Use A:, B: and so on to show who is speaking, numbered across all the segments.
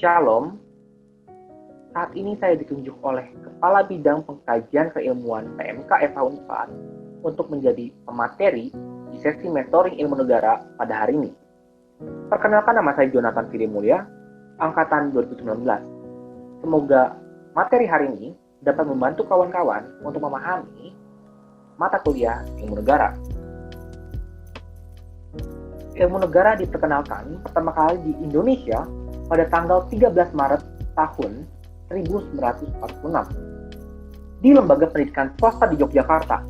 A: Shalom, saat ini saya ditunjuk oleh Kepala Bidang Pengkajian Keilmuan PMK FH Unpad untuk menjadi pemateri di sesi mentoring ilmu negara pada hari ini. Perkenalkan, nama saya Jonathan Fidi Mulya, Angkatan 2019. Semoga materi hari ini dapat membantu kawan-kawan untuk memahami mata kuliah ilmu negara. Ilmu negara diperkenalkan pertama kali di Indonesia pada tanggal 13 Maret tahun 1946 di Lembaga Pendidikan Swasta di Yogyakarta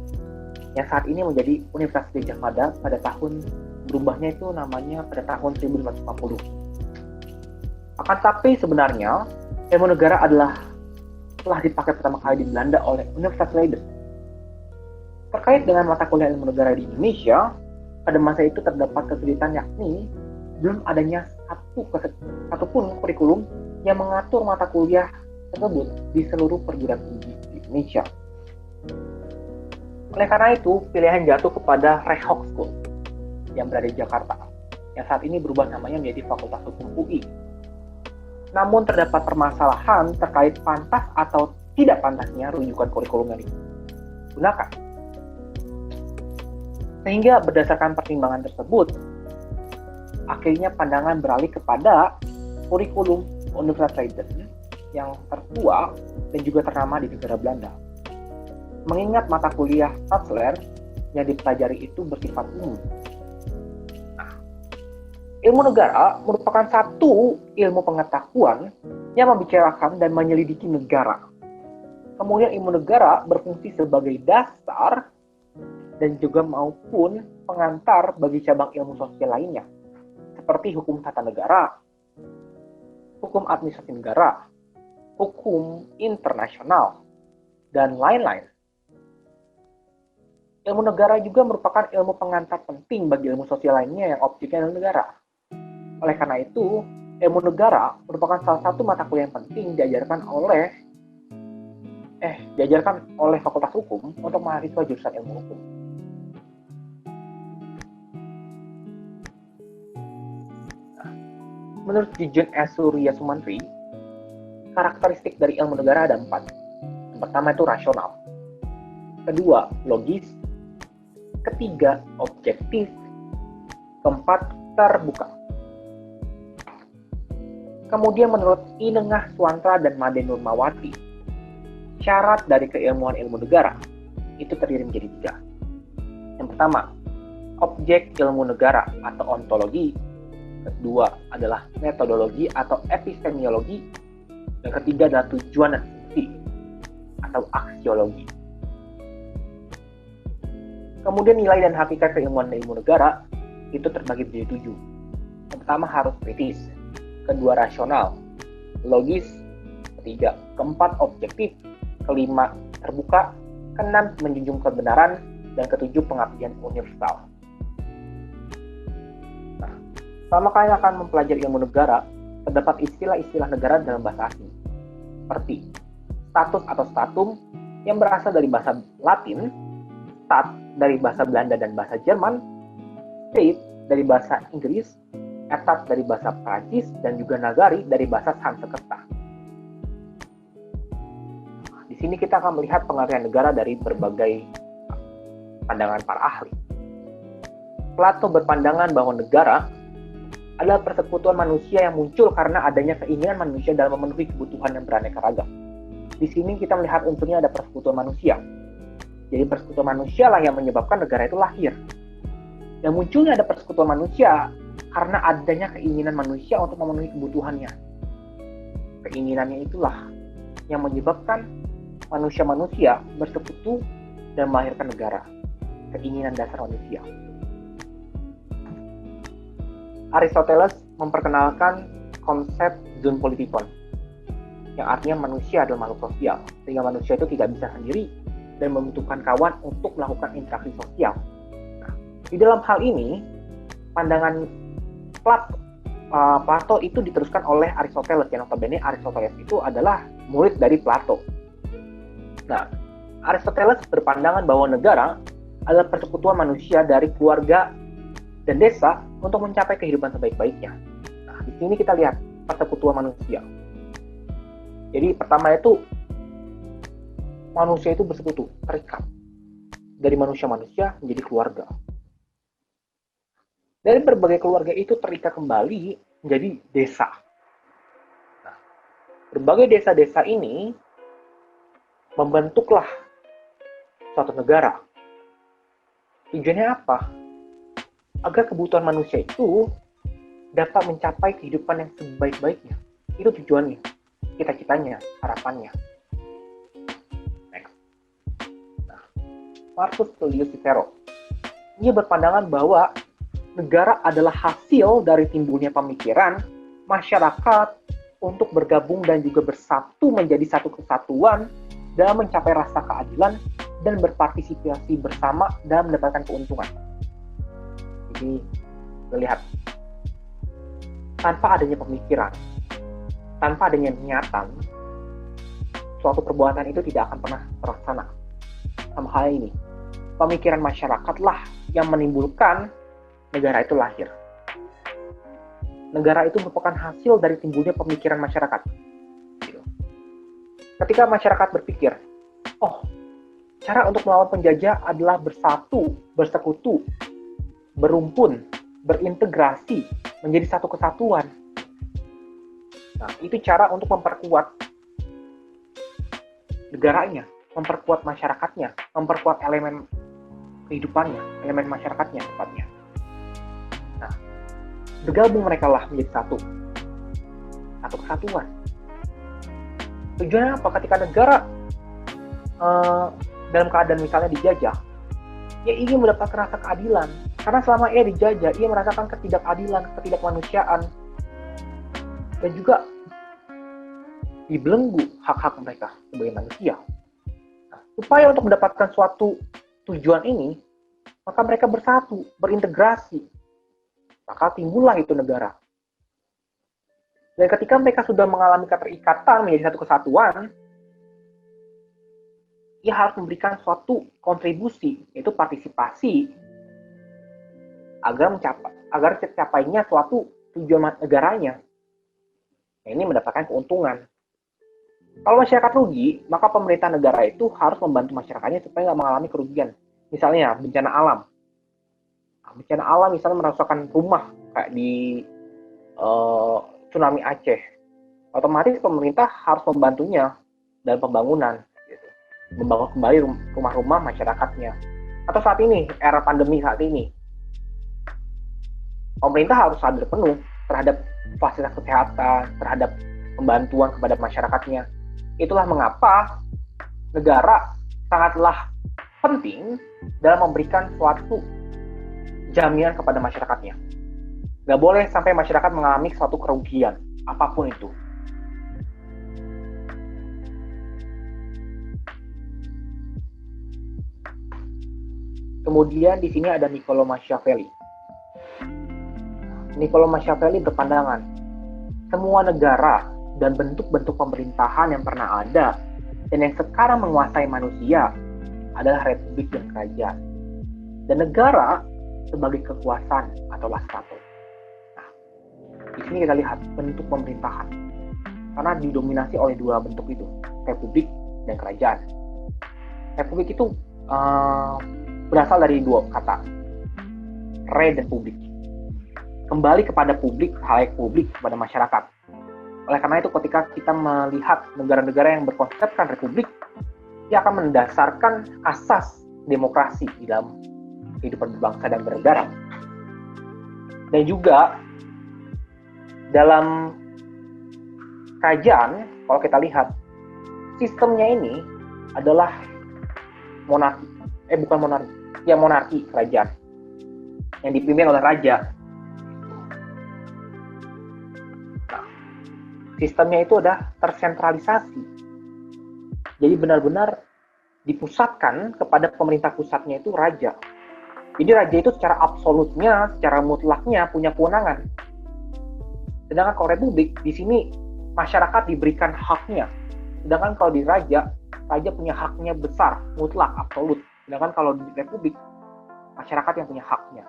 A: yang saat ini menjadi Universitas Gadjah Mada pada tahun berubahnya itu namanya pada tahun 1940. Akan tetapi sebenarnya ilmu negara telah dipakai pertama kali di Belanda oleh Universitas Leiden. Terkait dengan mata kuliah ilmu negara di Indonesia, pada masa itu terdapat kesulitan, yakni belum adanya satupun kurikulum yang mengatur mata kuliah tersebut di seluruh perguruan tinggi di Indonesia. Oleh karena itu, pilihan jatuh kepada Rehok School yang berada di Jakarta, yang saat ini berubah namanya menjadi Fakultas Hukum UI. Namun terdapat permasalahan terkait pantas atau tidak pantasnya rujukan kurikulum yang digunakan. Sehingga berdasarkan pertimbangan tersebut, akhirnya pandangan beralih kepada kurikulum Universitas Leiden yang tertua dan juga ternama di negara Belanda. Mengingat mata kuliah Staatsleer yang dipelajari itu bersifat umum. Nah, ilmu negara merupakan satu ilmu pengetahuan yang membicarakan dan menyelidiki negara. Kemudian ilmu negara berfungsi sebagai dasar dan juga maupun pengantar bagi cabang ilmu sosial lainnya, seperti hukum tata negara, hukum administrasi negara, hukum internasional, dan lain-lain. Ilmu negara juga merupakan ilmu pengantar penting bagi ilmu sosial lainnya yang objeknya adalah negara. Oleh karena itu, ilmu negara merupakan salah satu mata kuliah yang penting diajarkan oleh Fakultas Hukum untuk mahasiswa jurusan ilmu hukum. Menurut Dijen S. Surya Sumantri, karakteristik dari ilmu negara ada 4. Yang pertama itu rasional. Kedua, logis. Ketiga, objektif. Keempat, terbuka. Kemudian menurut Inengah Suwantra dan Made Nurmawati, syarat dari keilmuan ilmu negara itu terdiri menjadi 3. Yang pertama, objek ilmu negara atau ontologi. Kedua adalah metodologi atau epistemiologi. Yang ketiga adalah tujuan dan fungsi atau aksiologi. Kemudian nilai dan hakikat keilmuan ilmu negara itu terbagi menjadi 7. Yang pertama harus kritis, kedua rasional, logis, ketiga, keempat objektif, kelima terbuka, keenam menjunjung kebenaran, dan ketujuh pengabdian universal. Selama kalian akan mempelajari ilmu negara, terdapat istilah-istilah negara dalam bahasa asing, seperti status atau statum yang berasal dari bahasa Latin, stat dari bahasa Belanda dan bahasa Jerman, state dari bahasa Inggris, etat dari bahasa Prancis, dan juga nagari dari bahasa Sanskerta. Di sini kita akan melihat pengertian negara dari berbagai pandangan para ahli. Plato berpandangan bahwa negara adalah persekutuan manusia yang muncul karena adanya keinginan manusia dalam memenuhi kebutuhan yang beraneka ragam. Di sini kita melihat unsurnya ada persekutuan manusia. Jadi persekutuan manusia lah yang menyebabkan negara itu lahir. Dan munculnya ada persekutuan manusia karena adanya keinginan manusia untuk memenuhi kebutuhannya. Keinginannya itulah yang menyebabkan manusia-manusia bersekutu dan melahirkan negara. Keinginan dasar manusia. Aristoteles memperkenalkan konsep zoon politikon, yang artinya manusia adalah makhluk sosial, sehingga manusia itu tidak bisa sendiri dan membutuhkan kawan untuk melakukan interaksi sosial. Nah, di dalam hal ini, pandangan Plato itu diteruskan oleh Aristoteles, yang notabene Aristoteles itu adalah murid dari Plato. Nah, Aristoteles berpandangan bahwa negara adalah persekutuan manusia dari keluarga dan desa untuk mencapai kehidupan sebaik-baiknya. Nah, di sini kita lihat persekutuan manusia. Jadi pertama itu manusia itu bersekutu, terikat. Dari manusia-manusia menjadi keluarga. Dari berbagai keluarga itu terikat kembali menjadi desa. Nah, berbagai desa-desa ini membentuklah suatu negara. Tujuannya apa? Agar kebutuhan manusia itu dapat mencapai kehidupan yang sebaik-baiknya. Itu tujuannya, cita-citanya, harapannya. Next. Nah, Marcus Tullius Cicero. Ia berpandangan bahwa negara adalah hasil dari timbulnya pemikiran masyarakat untuk bergabung dan juga bersatu menjadi satu kesatuan dalam mencapai rasa keadilan dan berpartisipasi bersama dalam mendapatkan keuntungan. Jadi, lihat, tanpa adanya pemikiran, tanpa adanya niatan, suatu perbuatan itu tidak akan pernah terlaksana. Sama hal ini, pemikiran masyarakatlah yang menimbulkan negara itu lahir. Negara itu merupakan hasil dari timbulnya pemikiran masyarakat. Ketika masyarakat berpikir, oh, cara untuk melawan penjajah adalah bersatu, bersekutu, berumpun, berintegrasi, menjadi satu kesatuan. Nah, itu cara untuk memperkuat negaranya, memperkuat masyarakatnya, memperkuat elemen kehidupannya, elemen masyarakatnya tepatnya. Nah, bergabung mereka lah menjadi satu kesatuan. Tujuannya apa? Ketika negara dalam keadaan misalnya dijajah, ia ingin mendapatkan rasa keadilan. Karena selama ia dijajah, ia merasakan ketidakadilan, ketidakmanusiaan, dan juga dibelenggu hak-hak mereka sebagai manusia. Nah, upaya untuk mendapatkan suatu tujuan ini, maka mereka bersatu, berintegrasi. Maka timbullah itu negara. Dan ketika mereka sudah mengalami keterikatan menjadi satu kesatuan, ia harus memberikan suatu kontribusi, yaitu partisipasi, agar tercapainya suatu tujuan negaranya. Nah, ini mendapatkan keuntungan. Kalau masyarakat rugi, maka pemerintah negara itu harus membantu masyarakatnya supaya nggak mengalami kerugian. Misalnya bencana alam. Nah, bencana alam misalnya merusakkan rumah kayak di tsunami Aceh. Otomatis pemerintah harus membantunya dalam pembangunan. Membangun kembali rumah-rumah masyarakatnya. Atau saat ini, era pandemi saat ini, pemerintah harus sadar penuh terhadap fasilitas kesehatan, terhadap pembantuan kepada masyarakatnya. Itulah mengapa negara sangatlah penting dalam memberikan suatu jaminan kepada masyarakatnya. Nggak boleh sampai masyarakat mengalami suatu kerugian, apapun itu. Kemudian di sini ada Niccolo Machiavelli. Niccolo Machiavelli berpandangan, semua negara dan bentuk-bentuk pemerintahan yang pernah ada dan yang sekarang menguasai manusia adalah republik dan kerajaan. Dan negara sebagai kekuasaan atau lastrato. Nah, di sini kita lihat bentuk pemerintahan. Karena didominasi oleh dua bentuk itu, republik dan kerajaan. Republik itu berasal dari dua kata, re dan publik. Kembali kepada publik, halayak publik, kepada masyarakat. Oleh karena itu, ketika kita melihat negara-negara yang berkonsepkan republik, ia akan mendasarkan asas demokrasi di dalam kehidupan berbangsa dan bernegara. Dan juga dalam kerajaan, kalau kita lihat, sistemnya ini adalah monarki. Monarki kerajaan yang dipimpin oleh raja. Nah, sistemnya itu udah tersentralisasi. Jadi benar-benar dipusatkan kepada pemerintah pusatnya itu raja. Jadi raja itu secara absolutnya, secara mutlaknya punya kewenangan. Sedangkan kalau republik, di sini masyarakat diberikan haknya. Sedangkan kalau di raja punya haknya besar, mutlak, absolut. Sedangkan kalau di republik, masyarakat yang punya haknya.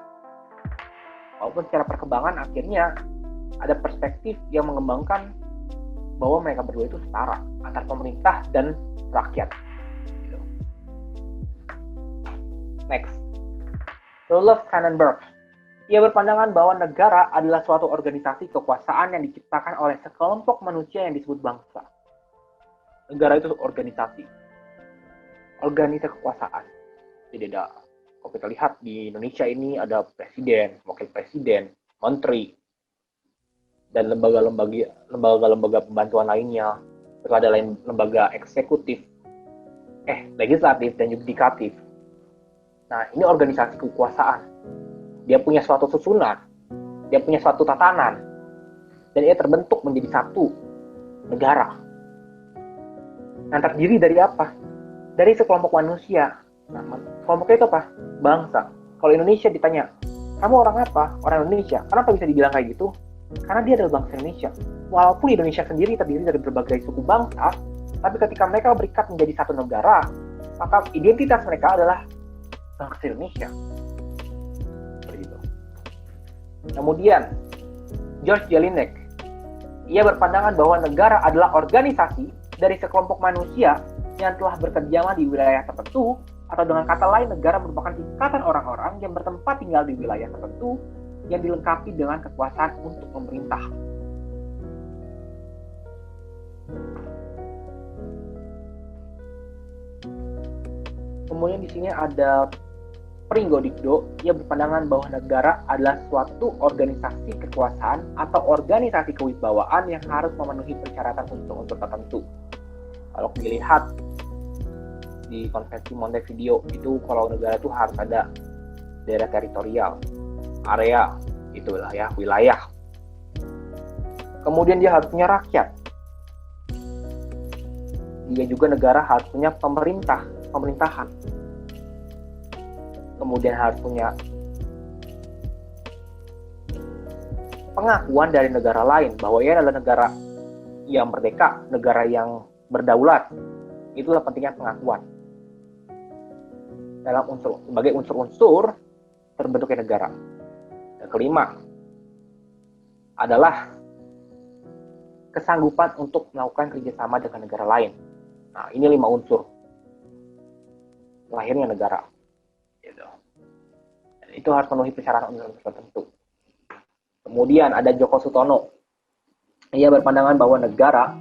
A: Walaupun secara perkembangan akhirnya ada perspektif yang mengembangkan bahwa mereka berdua itu setara antara pemerintah dan rakyat. Next, Rudolf Kannenberg. Ia berpandangan bahwa negara adalah suatu organisasi kekuasaan yang diciptakan oleh sekelompok manusia yang disebut bangsa. Negara itu organisasi kekuasaan. Jadi kalau kita lihat di Indonesia ini ada presiden, wakil presiden, menteri, dan lembaga-lembaga pembantuan lainnya. Terus ada lembaga eksekutif, legislatif dan yudikatif. Nah, ini organisasi kekuasaan. Dia punya suatu susunan, dia punya suatu tatanan, dan ia terbentuk menjadi satu negara. Yang terdiri dari apa? Dari sekelompok manusia. Nah, kelompoknya itu apa? Bangsa. Kalau Indonesia ditanya, kamu orang apa? Orang Indonesia. Kenapa bisa dibilang kayak gitu? Karena dia adalah bangsa Indonesia. Walaupun Indonesia sendiri terdiri dari berbagai suku bangsa, tapi ketika mereka berikat menjadi satu negara, maka identitas mereka adalah bangsa Indonesia. Kemudian, George Jelinek, ia berpandangan bahwa negara adalah organisasi dari sekelompok manusia yang telah berkediaman di wilayah tertentu, atau dengan kata lain, negara merupakan ikatan orang-orang yang bertempat tinggal di wilayah tertentu yang dilengkapi dengan kekuasaan untuk memerintah. Kemudian di sini ada Pringgo Dikdo, ia berpandangan bahwa negara adalah suatu organisasi kekuasaan atau organisasi kewibawaan yang harus memenuhi persyaratan unsur-unsur tertentu. Kalau dilihat di Konvensi Montevideo itu, kalau negara itu harus ada daerah teritorial, area, itulah ya, wilayah. Kemudian dia harus punya rakyat. Dia juga negara harus punya pemerintahan. Kemudian harus punya pengakuan dari negara lain bahwa ia adalah negara yang merdeka, negara yang berdaulat. Itulah pentingnya pengakuan dalam sebagai unsur-unsur terbentuknya negara. Yang kelima adalah kesanggupan untuk melakukan kerjasama dengan negara lain. Nah, ini 5 unsur lahirnya negara. Itu harus memenuhi persyaratan unsur tertentu. Kemudian ada Djoko Sutono. Ia berpandangan bahwa negara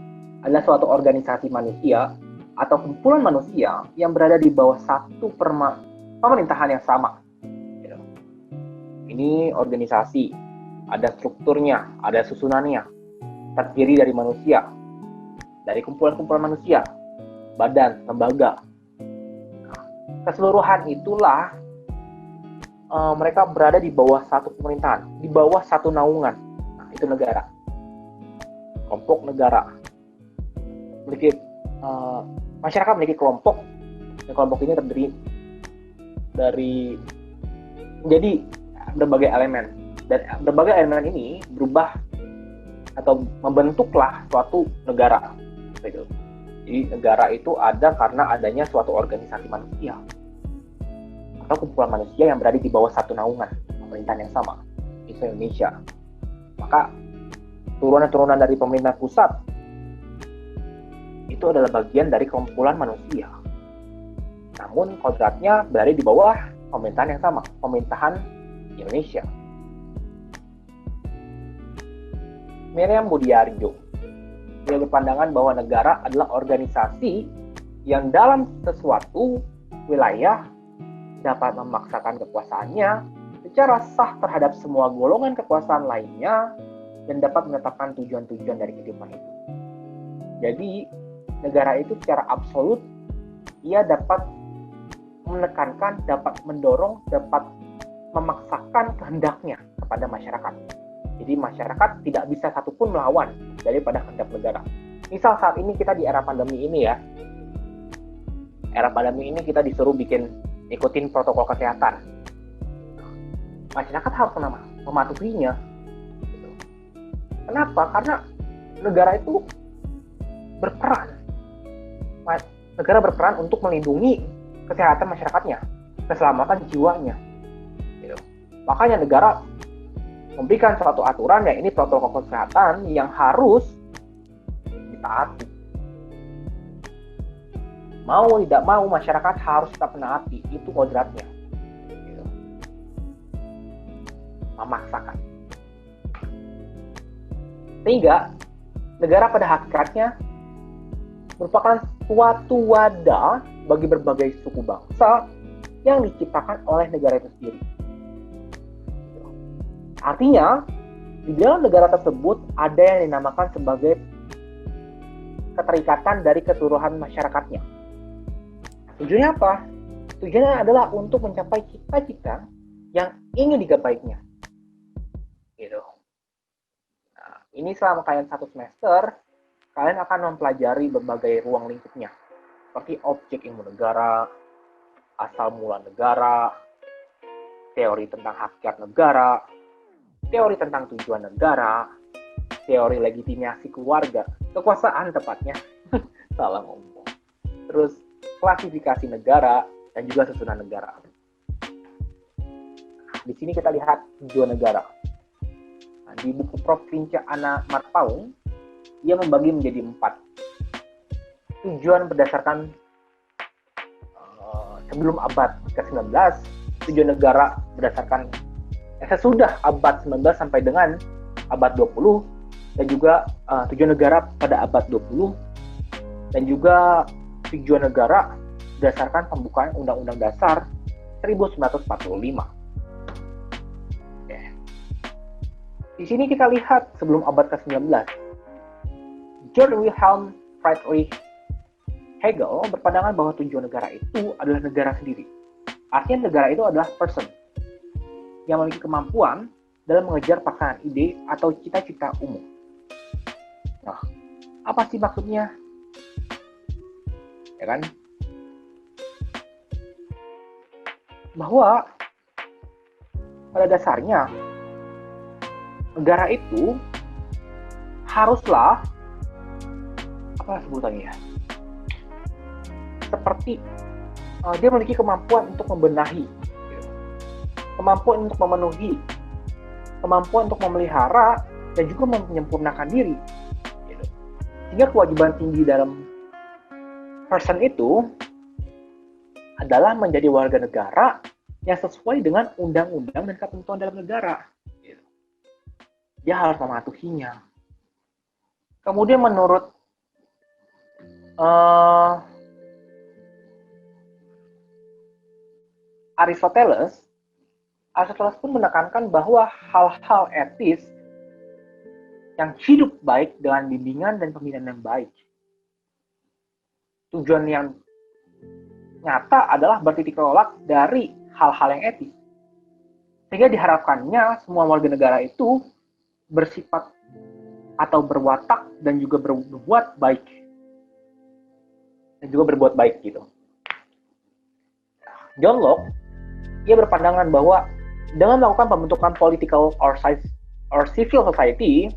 A: adalah suatu organisasi manusia atau kumpulan manusia yang berada di bawah satu pemerintahan yang sama. Ini organisasi, ada strukturnya, ada susunannya, terdiri dari manusia, dari kumpulan-kumpulan manusia, badan, lembaga. Keseluruhan itulah mereka berada di bawah satu pemerintahan, di bawah satu naungan. Nah, itu negara. Kelompok negara. Masyarakat memiliki kelompok, dan kelompok ini terdiri dari menjadi berbagai elemen. Dan berbagai elemen ini berubah atau membentuklah suatu negara. Jadi negara itu ada karena adanya suatu organisasi manusia atau kumpulan manusia yang berada di bawah satu naungan pemerintahan yang sama. Itu Indonesia. Maka turunan-turunan dari pemerintah pusat itu adalah bagian dari kumpulan manusia. Namun kodratnya berada di bawah pemerintahan yang sama, pemerintahan Indonesia. Miriam Budiarjo, dia berpandangan bahwa negara adalah organisasi yang dalam sesuatu wilayah dapat memaksakan kekuasaannya secara sah terhadap semua golongan kekuasaan lainnya dan dapat menetapkan tujuan-tujuan dari kehidupan itu. Jadi, negara itu secara absolut ia dapat menekankan, dapat mendorong, dapat memaksakan kehendaknya kepada masyarakat. Jadi masyarakat tidak bisa satupun melawan daripada kehendak negara. Misal saat ini kita di era pandemi ini ya, era pandemi ini kita disuruh ikutin protokol kesehatan. Masyarakat harus mematuhinya. Kenapa? Karena negara itu berperan. Negara berperan untuk melindungi kesehatan masyarakatnya, keselamatan jiwanya. Makanya negara memberikan suatu aturan, ya ini protokol kesehatan yang harus ditaati. Mau tidak mau masyarakat harus tetap menaati, itu kodratnya. Gitu. Memaksakan. Sehingga negara pada hakikatnya merupakan suatu wadah bagi berbagai suku bangsa yang diciptakan oleh negara itu sendiri. Artinya, di dalam negara tersebut ada yang dinamakan sebagai keterikatan dari keseluruhan masyarakatnya. Tujuannya apa? Tujuannya adalah untuk mencapai cita-cita yang ingin digapainya. Gitu. Nah, ini selama kalian 1 semester, kalian akan mempelajari berbagai ruang lingkupnya, seperti objek ilmu negara, asal mula negara, teori tentang hakikat negara, teori tentang tujuan negara, teori legitimasi keluarga, kekuasaan tepatnya, salah ngomong. Terus klasifikasi negara dan juga susunan negara. Di sini kita lihat tujuan negara. Nah, di buku Prof. Vinciana Marpaung, ia membagi menjadi 4. Tujuan berdasarkan sebelum abad ke-19, tujuan negara berdasarkan sesudah abad 19 sampai dengan abad 20, dan juga tujuan negara pada abad 20, dan juga tujuan negara berdasarkan pembukaan Undang-Undang Dasar 1945. Oke. Di sini kita lihat sebelum abad ke-19, Georg Wilhelm Friedrich Hegel berpandangan bahwa tujuan negara itu adalah negara sendiri. Artinya negara itu adalah person yang memiliki kemampuan dalam mengejar pasangan ide atau cita-cita umum. Nah, apa sih maksudnya? Ya kan? Bahwa pada dasarnya negara itu haruslah apa sebutannya? Seperti dia memiliki kemampuan untuk membenahi, kemampuan untuk memenuhi, kemampuan untuk memelihara, dan juga menyempurnakan diri. Sehingga kewajiban tinggi dalam person itu adalah menjadi warga negara yang sesuai dengan undang-undang dan ketentuan dalam negara. Dia harus mematuhinya. Kemudian menurut Aristoteles pun menekankan bahwa hal-hal etis yang hidup baik dengan bimbingan dan pembinaan yang baik. Tujuan yang nyata adalah bertitik tolak dari hal-hal yang etis. Sehingga diharapkannya semua warga negara itu bersifat atau berwatak dan juga berbuat baik. Dan juga berbuat baik gitu. John Locke, ia berpandangan bahwa dengan melakukan pembentukan political or civil society,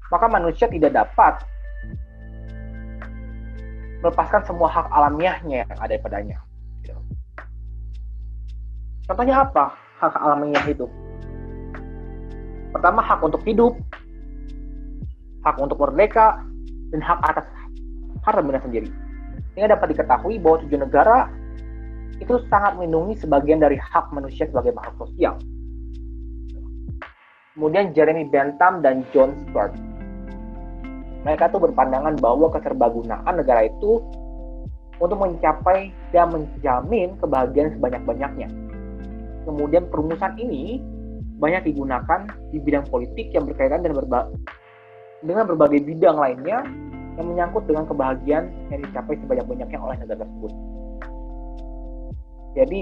A: maka manusia tidak dapat melepaskan semua hak alamiahnya yang ada padanya. Contohnya apa hak alamiah itu? Pertama, hak untuk hidup, hak untuk merdeka, dan hak atas harta benda sendiri. Sehingga dapat diketahui bahwa tujuan negara itu sangat melindungi sebagian dari hak manusia sebagai makhluk sosial. Kemudian Jeremy Bentham dan John Stuart, mereka tuh berpandangan bahwa keserbagunaan negara itu untuk mencapai dan menjamin kebahagiaan sebanyak-banyaknya. Kemudian perumusan ini banyak digunakan di bidang politik yang berkaitan dengan berbagai bidang lainnya yang menyangkut dengan kebahagiaan yang dicapai sebanyak-banyaknya oleh negara tersebut. Jadi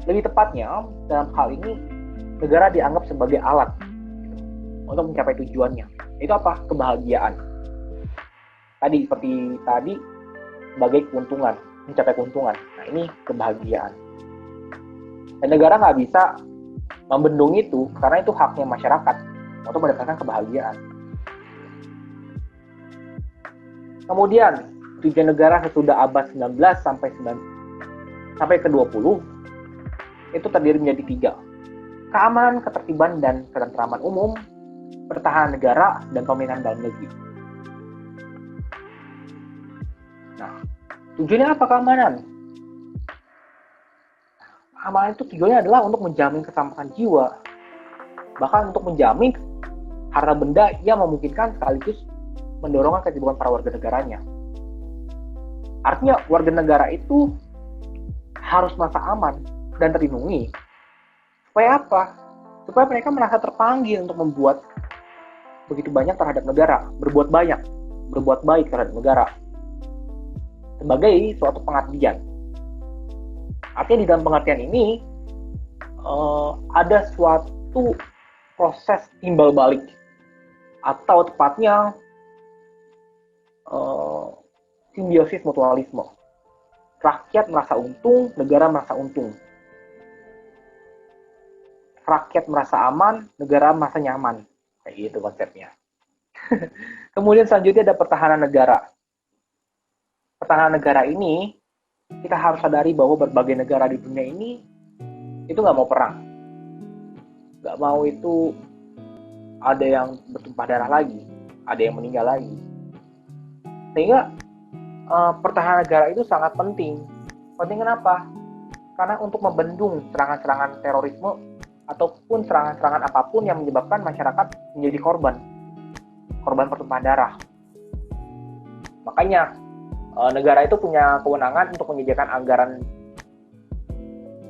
A: lebih tepatnya dalam hal ini negara dianggap sebagai alat untuk mencapai tujuannya. Itu apa? Kebahagiaan. Seperti tadi sebagai keuntungan, mencapai keuntungan. Nah, ini kebahagiaan. Dan negara nggak bisa membendung itu karena itu haknya masyarakat untuk mendapatkan kebahagiaan. Kemudian tujuan negara sesudah abad 19 sampai ke-20 itu terdiri menjadi 3. keamanan, ketertiban, dan ketentraman umum, pertahanan negara, dan pemerintahan dalam negeri. Nah, tujuannya apa keamanan? Keamanan itu tujuannya adalah untuk menjamin keselamatan jiwa, bahkan untuk menjamin harta benda yang memungkinkan sekaligus mendorong kehidupan para warga negaranya. Artinya warga negara itu harus merasa aman dan terlindungi. Supaya apa? Supaya mereka merasa terpanggil untuk membuat begitu banyak terhadap negara, berbuat baik terhadap negara sebagai suatu pengabdian. Artinya di dalam pengertian ini ada suatu proses timbal balik, atau tepatnya simbiosis mutualisme. Rakyat merasa untung, negara merasa untung. Rakyat merasa aman, negara merasa nyaman. Kayak gitu konsepnya. Kemudian selanjutnya ada pertahanan negara. Pertahanan negara ini, kita harus sadari bahwa berbagai negara di dunia ini itu nggak mau perang. Nggak mau itu ada yang bertumpah darah lagi, ada yang meninggal lagi. Sehingga pertahanan negara itu sangat penting. Penting kenapa? Karena untuk membendung serangan-serangan terorisme ataupun serangan-serangan apapun yang menyebabkan masyarakat menjadi korban pertumpahan darah. Makanya negara itu punya kewenangan untuk menyediakan anggaran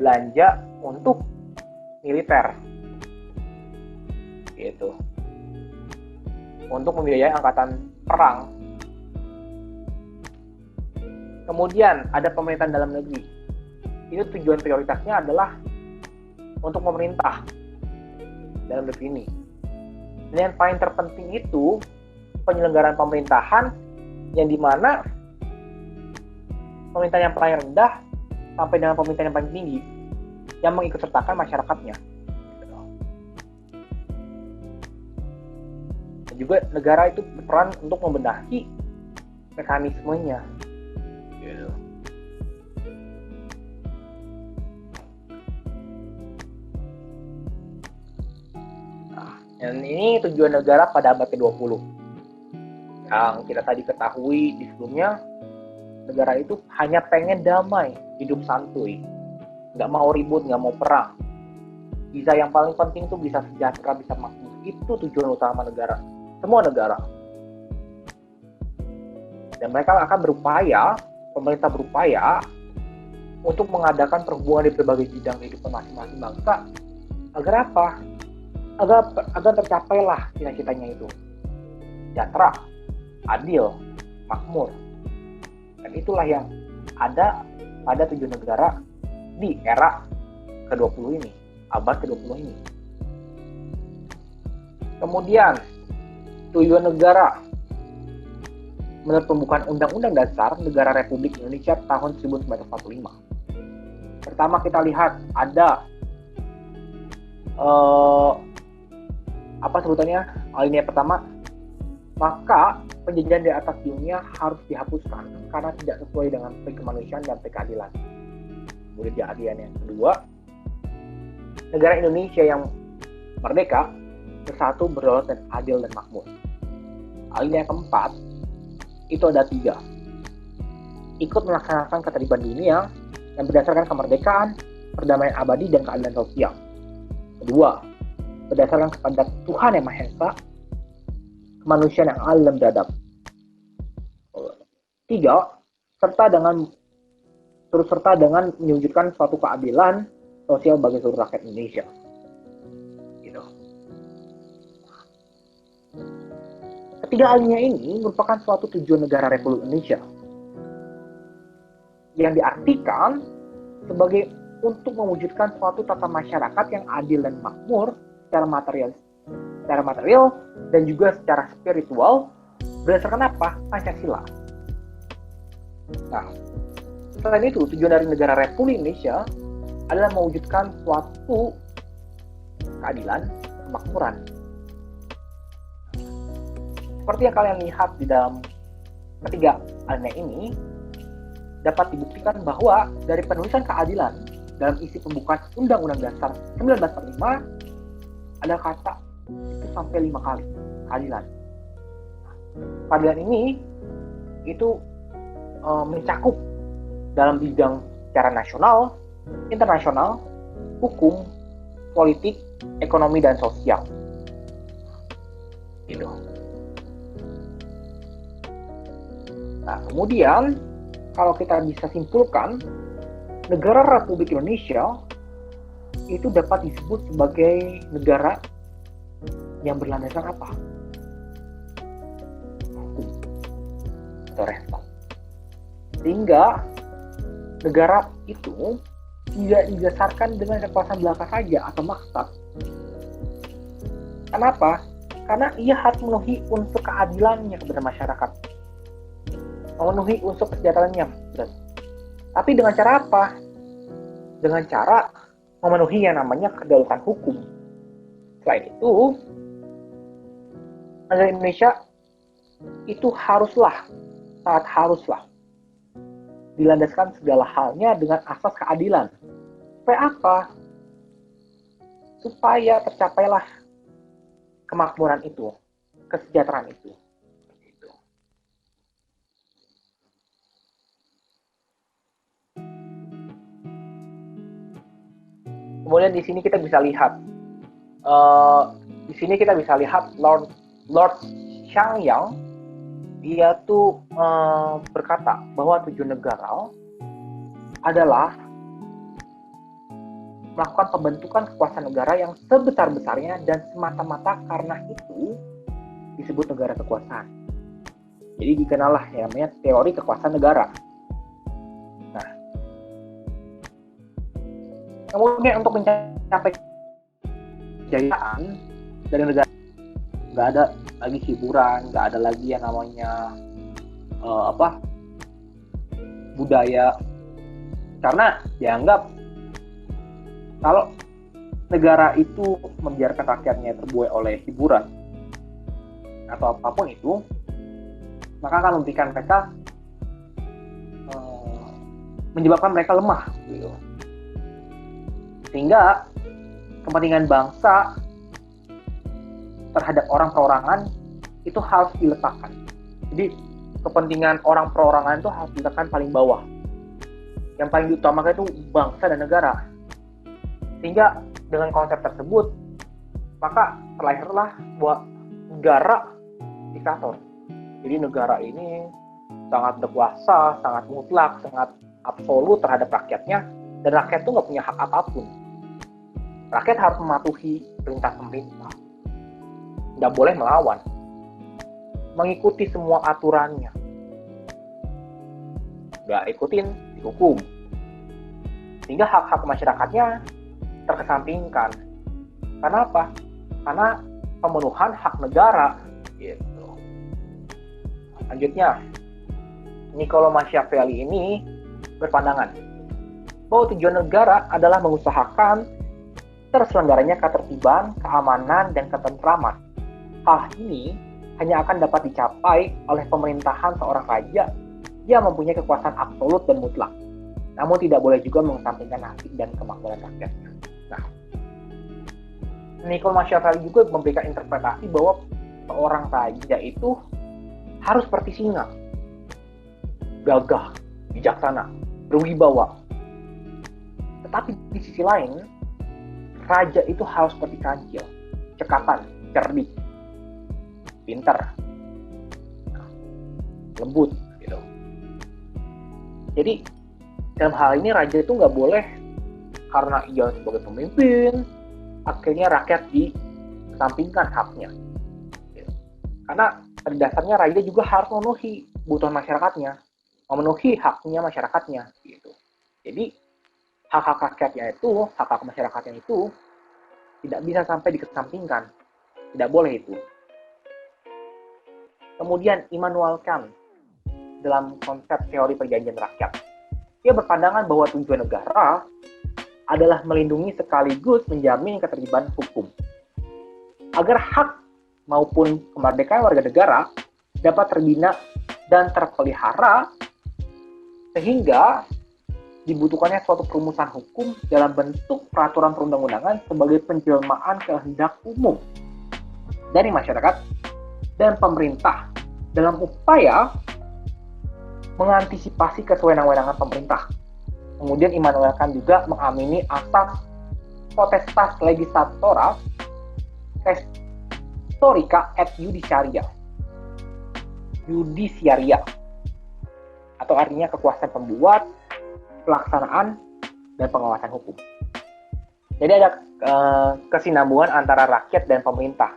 A: belanja untuk militer, gitu, untuk membiayai angkatan perang. Kemudian ada pemerintahan dalam negeri. Itu tujuan prioritasnya adalah untuk memerintah dalam negeri ini. Dan yang paling terpenting itu penyelenggaraan pemerintahan yang dimana pemerintahan yang paling rendah sampai dengan pemerintahan yang paling tinggi yang mengikutsertakan masyarakatnya. Dan juga negara itu berperan untuk membenahi mekanismenya. Dan ini tujuan negara pada abad ke-20. Yang kita tadi ketahui di sebelumnya, negara itu hanya pengen damai, hidup santuy. Nggak mau ribut, nggak mau perang. Bisa yang paling penting itu bisa sejahtera, bisa makmur. Itu tujuan utama negara. Semua negara. Dan mereka akan berupaya, pemerintah berupaya untuk mengadakan perhubungan di berbagai bidang kehidupan masing-masing bangsa. Agar apa? Agar tercapailah cita-citanya itu. Sejahtera, adil, makmur. Dan itulah yang ada pada tujuan negara di era ke-20 ini, abad ke-20 ini. Kemudian, tujuan negara menurut pembukaan Undang-Undang Dasar Negara Republik Indonesia tahun 1945. Pertama kita lihat ada apa sebutannya? Alinea pertama, maka penjajahan di atas dunia harus dihapuskan karena tidak sesuai dengan kemanusiaan dan keadilan. Kemudian di alinea yang kedua, negara Indonesia yang merdeka, bersatu, berdaulat, dan adil dan makmur. Alinea yang keempat, itu ada 3. Ikut melaksanakan ketertiban dunia yang berdasarkan kemerdekaan, perdamaian abadi, dan keadilan sosial. Kedua, berdasarkan kepada Tuhan yang Maha Esa, kemanusiaan yang adil dan beradab. 3, turut serta dengan mewujudkan suatu keadilan sosial bagi seluruh rakyat Indonesia. Gitu. Ketiga alinea ini merupakan suatu tujuan negara Republik Indonesia yang diartikan sebagai untuk mewujudkan suatu tata masyarakat yang adil dan makmur secara material dan juga secara spiritual berdasarkan apa? Pancasila. Nah, selain itu tujuan dari negara Republik Indonesia adalah mewujudkan suatu keadilan, kemakmuran. Seperti yang kalian lihat di dalam ketiga alinea ini, dapat dibuktikan bahwa dari penulisan keadilan dalam isi pembukaan Undang-Undang Dasar 1945 ada kata itu sampai 5 kali keadilan. Keadilan ini itu mencakup dalam bidang secara nasional, internasional, hukum, politik, ekonomi, dan sosial. Gitu. Nah, kemudian kalau kita bisa simpulkan, negara Republik Indonesia itu dapat disebut sebagai negara yang berlandaskan apa? Hukum atau respon. Sehingga negara itu tidak didasarkan dengan kekuasaan belaka saja atau maksud. Kenapa? Karena ia harus memenuhi unsur keadilannya kepada masyarakat, memenuhi unsur kesejahteraannya. Tapi dengan cara apa? Dengan cara memenuhi yang namanya kedaulatan hukum. Selain itu, negara Indonesia itu sangat haruslah dilandaskan segala halnya dengan asas keadilan. Supaya apa? Supaya tercapailah kemakmuran itu, kesejahteraan itu. Kemudian di sini kita bisa lihat, Lord Changyang, dia tuh berkata bahwa tujuan negara adalah melakukan pembentukan kekuasaan negara yang sebesar-besarnya dan semata-mata karena itu disebut negara kekuasaan. Jadi dikenallah yang namanya teori kekuasaan negara. Nah, kemudian untuk mencapai kejayaan dari negara, nggak ada lagi hiburan, nggak ada lagi yang namanya budaya, karena dianggap kalau negara itu membiarkan rakyatnya terbuai oleh hiburan atau apapun itu, maka akan memberikan mereka menyebabkan mereka lemah, gitu. Sehingga kepentingan bangsa terhadap orang perorangan itu harus diletakkan. Jadi kepentingan orang perorangan itu harus diletakkan paling bawah. Yang paling diutamakan itu bangsa dan negara. Sehingga dengan konsep tersebut, maka terlahirlah sebuah negara diktator. Jadi negara ini sangat berkuasa, sangat mutlak, sangat absolut terhadap rakyatnya, dan rakyat itu nggak punya hak apapun. Rakyat harus mematuhi perintah pemerintah, nggak boleh melawan, mengikuti semua aturannya. Nggak ikutin, dihukum. Sehingga hak-hak masyarakatnya terkesampingkan. Karena apa? Karena pemenuhan hak negara. Gitu. Selanjutnya, Niccolo Machiavelli ini berpandangan bahwa tujuan negara adalah mengusahakan terselenggaranya ketertiban, keamanan, dan ketentraman. Hal ini hanya akan dapat dicapai oleh pemerintahan seorang raja yang mempunyai kekuasaan absolut dan mutlak. Namun tidak boleh juga mengesampingkan nasib dan kemakmuran rakyatnya. Nah, Niccolo Machiavelli juga memberikan interpretasi bahwa seorang raja itu harus seperti singa, gagah, bijaksana, berwibawa. Tetapi di sisi lain, raja itu harus seperti kancil, cekatan, cerdik, pintar, lembut, gitu. Jadi dalam hal ini raja itu nggak boleh karena ia sebagai pemimpin, akhirnya rakyat dikesampingkan haknya. Gitu. Karena pada dasarnya raja juga harus memenuhi kebutuhan masyarakatnya, memenuhi haknya masyarakatnya. Gitu. Jadi hak-hak rakyatnya itu, hak-hak masyarakatnya itu tidak bisa sampai dikesampingkan. Tidak boleh itu. Kemudian Immanuel Kant dalam konsep teori perjanjian rakyat, dia berpandangan bahwa tujuan negara adalah melindungi sekaligus menjamin ketertiban hukum. Agar hak maupun kemerdekaan warga negara dapat terbina dan terpelihara, sehingga dibutuhkannya suatu perumusan hukum dalam bentuk peraturan perundang-undangan sebagai penjelmaan kehendak umum dari masyarakat dan pemerintah dalam upaya mengantisipasi kesewenang-wenangan pemerintah. Kemudian Immanuel Kant juga mengamini asas potestas legislatora historica et judiciaria atau artinya kekuasaan pembuat, pelaksanaan, dan pengawasan hukum. Jadi ada kesinambungan antara rakyat dan pemerintah.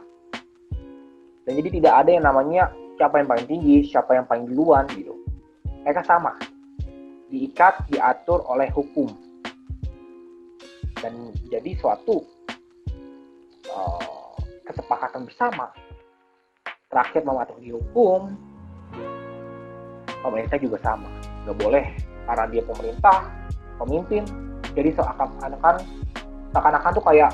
A: Dan jadi tidak ada yang namanya siapa yang paling tinggi, siapa yang paling duluan gitu. Mereka sama, diikat, diatur oleh hukum. Dan jadi suatu kesepakatan bersama. Rakyat mematuhi hukum, pemerintah juga sama. Nggak boleh karena dia pemerintah, pemimpin, jadi seakan-akan tuh kayak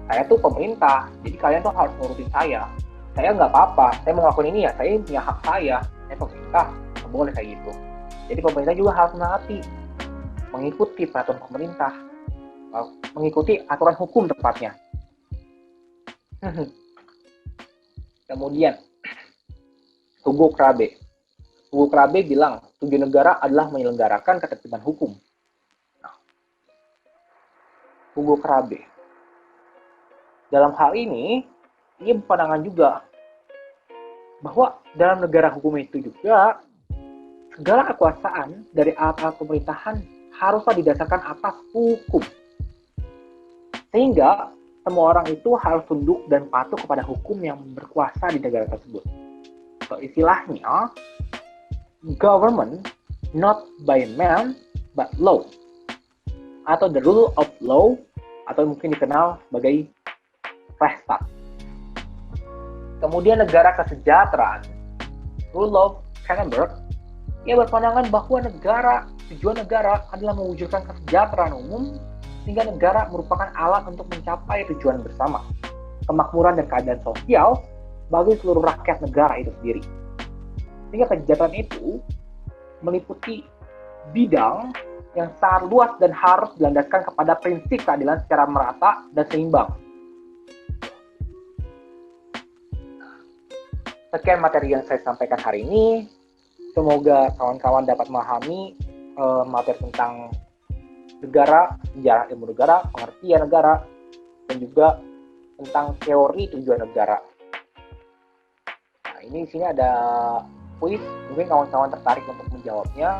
A: saya tuh pemerintah, jadi kalian tuh harus nurutin saya nggak apa-apa, saya mau ngelakuin ini ya, saya punya hak saya pemerintah, nggak boleh kayak gitu. Jadi pemerintah juga harus mengikuti peraturan pemerintah, mengikuti aturan hukum tepatnya. Kemudian Hugo Crabe bilang tujuan negara adalah menyelenggarakan ketertiban hukum. Hugo Crabe dalam hal ini ia berpandangan juga bahwa dalam negara hukum itu juga segala kekuasaan dari alat-alat pemerintahan haruslah didasarkan atas hukum. Sehingga semua orang itu harus tunduk dan patuh kepada hukum yang berkuasa di negara tersebut. So, istilahnya, government not by man but law, atau the rule of law, atau mungkin dikenal sebagai Rechtsstaat. Kemudian negara kesejahteraan, Rudolf Schellenberg, ia berpandangan bahwa tujuan negara adalah mewujudkan kesejahteraan umum sehingga negara merupakan alat untuk mencapai tujuan bersama, kemakmuran dan keadaan sosial bagi seluruh rakyat negara itu sendiri. Sehingga kesejahteraan itu meliputi bidang yang sangat luas dan harus dilandaskan kepada prinsip keadilan secara merata dan seimbang. Sekian materi yang saya sampaikan hari ini. Semoga kawan-kawan dapat memahami materi tentang negara, sejarah ilmu negara, pengertian negara, dan juga tentang teori tujuan negara. Nah, ini di sini ada kuis, mungkin kawan-kawan tertarik untuk menjawabnya,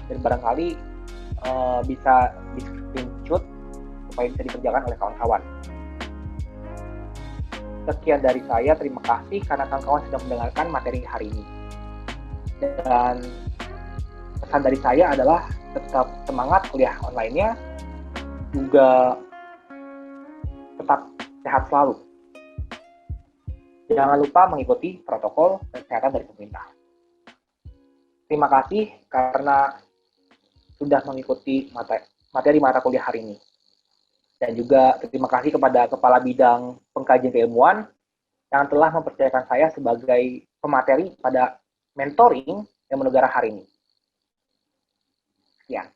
A: dan barangkali bisa di screenshot supaya bisa dikerjakan oleh kawan-kawan. Sekian dari saya, terima kasih karena kawan-kawan sudah mendengarkan materi hari ini. Dan pesan dari saya adalah tetap semangat kuliah online-nya, juga tetap sehat selalu. Jangan lupa mengikuti protokol kesehatan dari pemerintah. Terima kasih karena sudah mengikuti materi mata kuliah hari ini. Dan juga terima kasih kepada Kepala Bidang Pengkajian Keilmuan yang telah mempercayakan saya sebagai pemateri pada mentoring ilmu negara hari ini. Sekian.